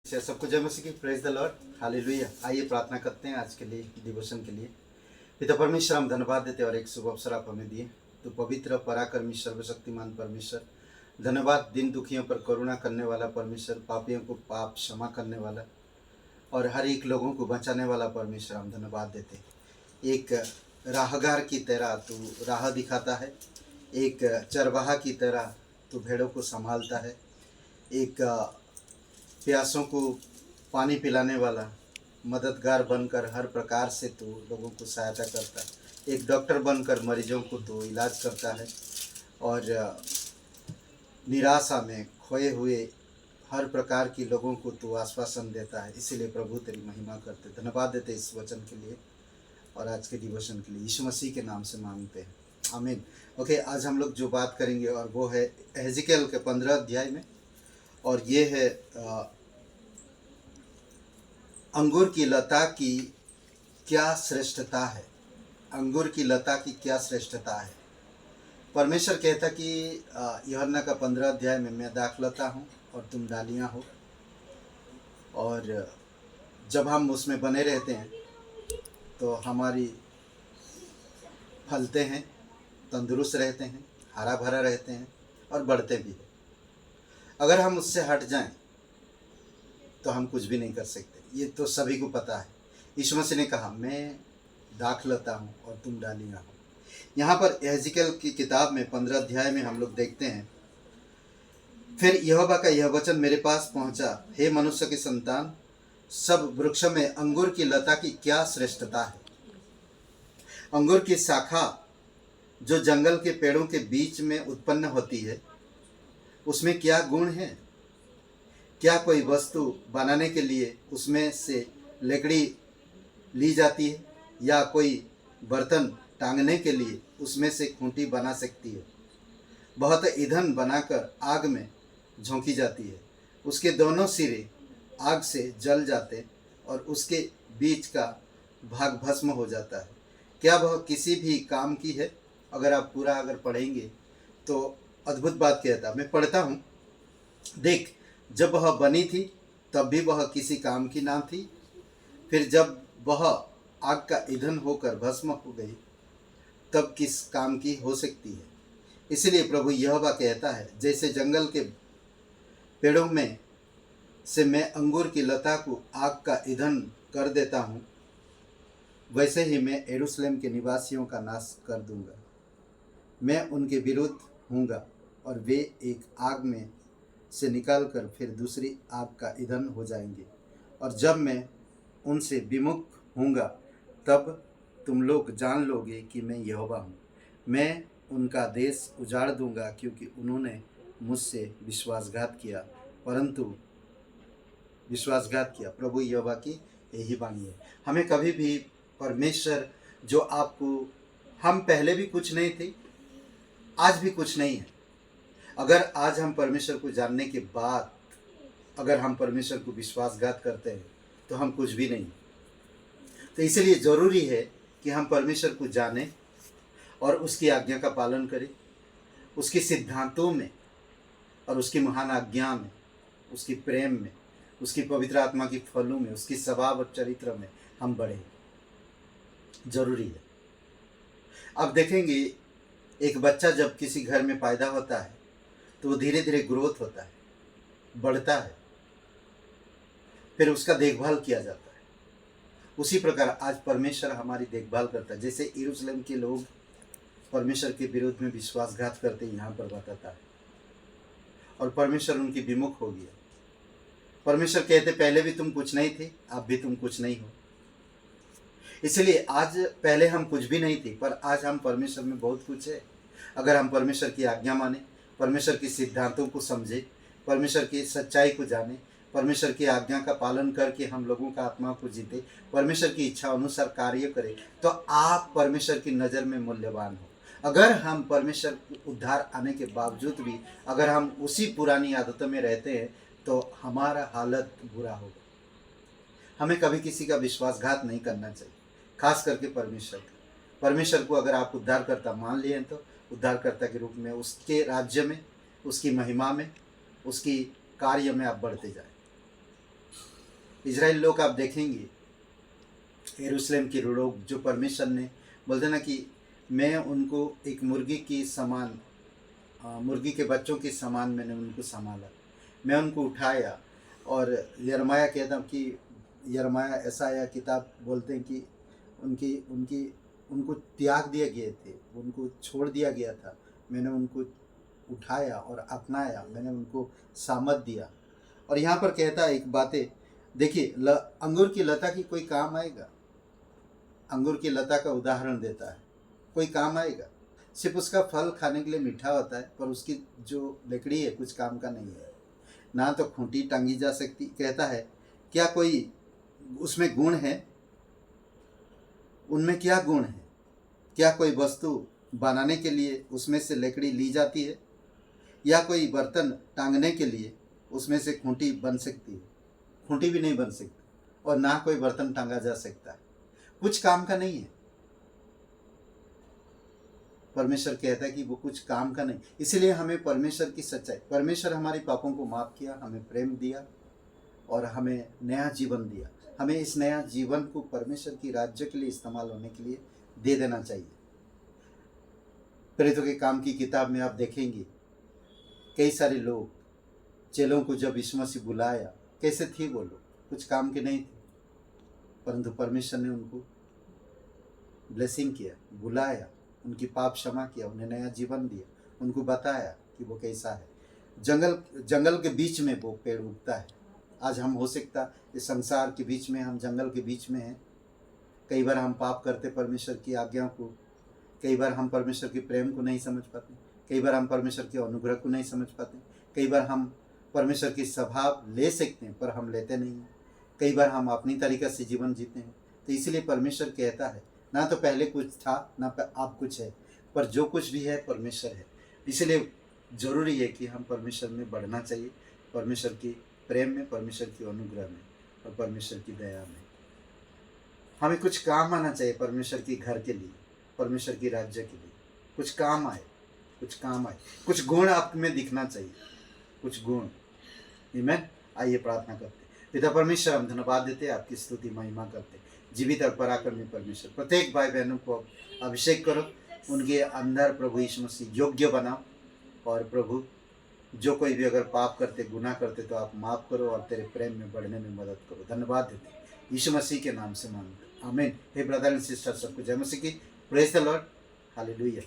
सबको जय मसीह की। Praise the Lord, hallelujah. आइए प्रार्थना करते हैं आज के लिए, डिवोशन के लिए। पिता परमेश्वर, हम धन्यवाद देते और एक शुभ अवसर आप हमें दिए। तो पवित्र पराक्रमी सर्वशक्तिमान परमेश्वर, धन्यवाद। दिन दुखियों पर करुणा करने वाला परमेश्वर, पापियों को पाप क्षमा करने वाला और हर एक लोगों को बचाने वाला परमेश्वर, हम धन्यवाद देते। एक राहगार की तरह तू राह दिखाता है, एक चरवाहा की तरह तू भेड़ों को संभालता है, एक प्यासों को पानी पिलाने वाला मददगार बनकर हर प्रकार से तो लोगों को सहायता करता है। एक डॉक्टर बनकर मरीजों को तो इलाज करता है और निराशा में खोए हुए हर प्रकार के लोगों को तो आश्वासन देता है। इसीलिए प्रभु तेरी महिमा करते, धन्यवाद देते इस वचन के लिए और आज के डिवोशन के लिए। यीशु मसीह के नाम से मांगते हैं, आमीन। ओके, आज हम लोग जो बात करेंगे और वो है एहजिकेल के 15 अध्याय में, और ये है अंगूर की लता की क्या श्रेष्ठता है। अंगूर की लता की क्या श्रेष्ठता है। परमेश्वर कहता कि यूहन्ना का 15 अध्याय में, मैं दाखलता हूँ और तुम डालियाँ हो, और जब हम उसमें बने रहते हैं तो हमारी फलते हैं, तंदुरुस्त रहते हैं, हरा भरा रहते हैं और बढ़ते भी हैं। अगर हम उससे हट जाएं तो हम कुछ भी नहीं कर सकते, ये तो सभी को पता है। यीशु मसीह ने कहा, मैं दाखलता हूँ और तुम डालियाँ हो। यहाँ पर एहजिकेल की किताब में 15 अध्याय में हम लोग देखते हैं, फिर यहोवा का यह वचन मेरे पास पहुँचा, हे मनुष्य की संतान, सब वृक्ष में अंगूर की लता की क्या श्रेष्ठता है। अंगूर की शाखा जो जंगल के पेड़ों के बीच में उत्पन्न होती है, उसमें क्या गुण है। क्या कोई वस्तु बनाने के लिए उसमें से लकड़ी ली जाती है, या कोई बर्तन टांगने के लिए उसमें से खूंटी बना सकती है। बहुत ईंधन बनाकर आग में झोंकी जाती है, उसके दोनों सिरे आग से जल जाते और उसके बीच का भाग भस्म हो जाता है। क्या वह किसी भी काम की है। अगर आप पूरा पढ़ेंगे तो अद्भुत बात कहता। मैं पढ़ता हूँ, देख, जब वह बनी थी तब भी वह किसी काम की ना थी, फिर जब वह आग का ईंधन होकर भस्म हो गई तब किस काम की हो सकती है। इसलिए प्रभु यहोवा कहता है, जैसे जंगल के पेड़ों में से मैं अंगूर की लता को आग का ईंधन कर देता हूँ, वैसे ही मैं यरूशलेम के निवासियों का नाश कर दूंगा। मैं उनके विरुद्ध हूँगा और वे एक आग में से निकालकर फिर दूसरी आग का ईंधन हो जाएंगे, और जब मैं उनसे विमुख हूँगा तब तुम लोग जान लोगे कि मैं यहोवा हूँ। मैं उनका देश उजाड़ दूंगा, क्योंकि उन्होंने मुझसे विश्वासघात किया, प्रभु यहोवा की यही वाणी है। हमें कभी भी परमेश्वर जो आपको, हम पहले भी कुछ नहीं थे, आज भी कुछ नहीं है। अगर आज हम परमेश्वर को जानने के बाद अगर हम परमेश्वर को विश्वासघात करते हैं तो हम कुछ भी नहीं। तो इसलिए ज़रूरी है कि हम परमेश्वर को जानें और उसकी आज्ञा का पालन करें, उसके सिद्धांतों में और उसकी महान आज्ञा में, उसकी प्रेम में, उसकी पवित्र आत्मा की फलों में, उसकी स्वभाव और चरित्र में हम बढ़ें। जरूरी है। अब देखेंगे, एक बच्चा जब किसी घर में पैदा होता है तो वो धीरे धीरे ग्रोथ होता है, बढ़ता है, फिर उसका देखभाल किया जाता है। उसी प्रकार आज परमेश्वर हमारी देखभाल करता है। जैसे यरूशलेम के लोग परमेश्वर के विरोध में विश्वासघात करते, यहाँ पर बताता है, और परमेश्वर उनकी विमुख हो गया। परमेश्वर कहते, पहले भी तुम कुछ नहीं थे, अब भी तुम कुछ नहीं हो। इसलिए आज, पहले हम कुछ भी नहीं थे, पर आज हम परमेश्वर में बहुत कुछ है। अगर हम परमेश्वर की आज्ञा माने, परमेश्वर के सिद्धांतों को समझे, परमेश्वर की सच्चाई को जाने, परमेश्वर की आज्ञा का पालन करके हम लोगों का आत्मा को जीते, परमेश्वर की इच्छा अनुसार कार्य करें, तो आप परमेश्वर की नज़र में मूल्यवान हो। अगर हम परमेश्वर उद्धार आने के बावजूद भी अगर हम उसी पुरानी आदतों में रहते हैं तो हमारा हालत बुरा होगा। हमें कभी किसी का विश्वासघात नहीं करना चाहिए, खास करके परमेश्वर को अगर आप उद्धारकर्ता मान लिए हैं तो उद्धारकर्ता के रूप में उसके राज्य में, उसकी महिमा में, उसकी कार्य में आप बढ़ते जाएं। इजराइल लोग आप देखेंगे, यरूशलेम के लोग जो परमेश्वर ने बोलते ना कि मैं उनको एक मुर्गी की समान, मुर्गी के बच्चों के समान मैंने उनको संभाला, मैं उनको उठाया। और यिर्मयाह कहता कि यिर्मयाह यशायाह किताब बोलते हैं कि उनकी उनकी उनको त्याग दिए गए थे, उनको छोड़ दिया गया था, मैंने उनको उठाया और अपनाया, मैंने उनको सामत दिया। और यहाँ पर कहता है एक बातें, देखिए अंगूर की लता की कोई काम आएगा, अंगूर की लता का उदाहरण देता है, कोई काम आएगा, सिर्फ उसका फल खाने के लिए मीठा होता है, पर उसकी जो लकड़ी है कुछ काम का नहीं है, ना तो खूंटी टांगी जा सकती। कहता है क्या कोई उसमें गुण है, उनमें क्या गुण है? क्या कोई वस्तु बनाने के लिए उसमें से लकड़ी ली जाती है, या कोई बर्तन टांगने के लिए उसमें से खूंटी बन सकती है? खूंटी भी नहीं बन सकती, और ना कोई बर्तन टांगा जा सकता है, कुछ काम का नहीं है। परमेश्वर कहता है कि वो कुछ काम का नहीं। इसलिए हमें परमेश्वर की सच्चाई, परमेश्वर हमारे पापों को माफ़ किया, हमें प्रेम दिया और हमें नया जीवन दिया। हमें इस नया जीवन को परमेश्वर की राज्य के लिए इस्तेमाल होने के लिए दे देना चाहिए। प्रेरितों के काम की किताब में आप देखेंगे कई सारे लोग, चेलों को जब यीशु मसीह बुलाया, कैसे थे वो लोग? कुछ काम के नहीं थे, परंतु परमेश्वर ने उनको ब्लेसिंग किया, बुलाया, उनकी पाप क्षमा किया, उन्हें नया जीवन दिया, उनको बताया कि वो कैसा है। जंगल के बीच में वो पेड़ उगता है। आज हम हो सकता इस संसार के बीच में, हम जंगल के बीच में हैं, कई बार हम पाप करते परमेश्वर की आज्ञा को, कई बार हम परमेश्वर के प्रेम को नहीं समझ पाते, कई बार हम परमेश्वर के अनुग्रह को नहीं समझ पाते, कई बार हम परमेश्वर की स्वभाव ले सकते हैं पर हम लेते नहीं हैं, कई बार हम अपनी तरीक़ा से जीवन जीते हैं। तो इसलिए परमेश्वर कहता है ना तो पहले कुछ था ना अब कुछ है, पर जो कुछ भी है परमेश्वर है। इसलिए ज़रूरी है कि हम परमेश्वर में बढ़ना चाहिए, परमेश्वर की प्रेम में, परमेश्वर की अनुग्रह में और परमेश्वर की दया में। हमें कुछ काम आना चाहिए परमेश्वर के घर के लिए, परमेश्वर की राज्य के लिए, कुछ काम आए, कुछ काम आए, कुछ गुण आप में दिखना चाहिए, कुछ गुण। आमीन। आइए प्रार्थना करते। पिता परमेश्वर, हम धन्यवाद देते, आपकी स्तुति महिमा करते। जीवित और पराक्रमी परमेश्वर, प्रत्येक भाई बहनों को अभिषेक करो, उनके अंदर प्रभु यीशु मसीह योग्य बनाओ। और प्रभु जो कोई भी अगर पाप करते, गुनाह करते, तो आप माफ़ करो और तेरे प्रेम में बढ़ने में मदद करो। धन्यवाद देते यीशु मसीह के नाम से मांगते, आमीन। हे ब्रदर एंड सिस्टर, सबको जय मसीह की। Praise the Lord, hallelujah.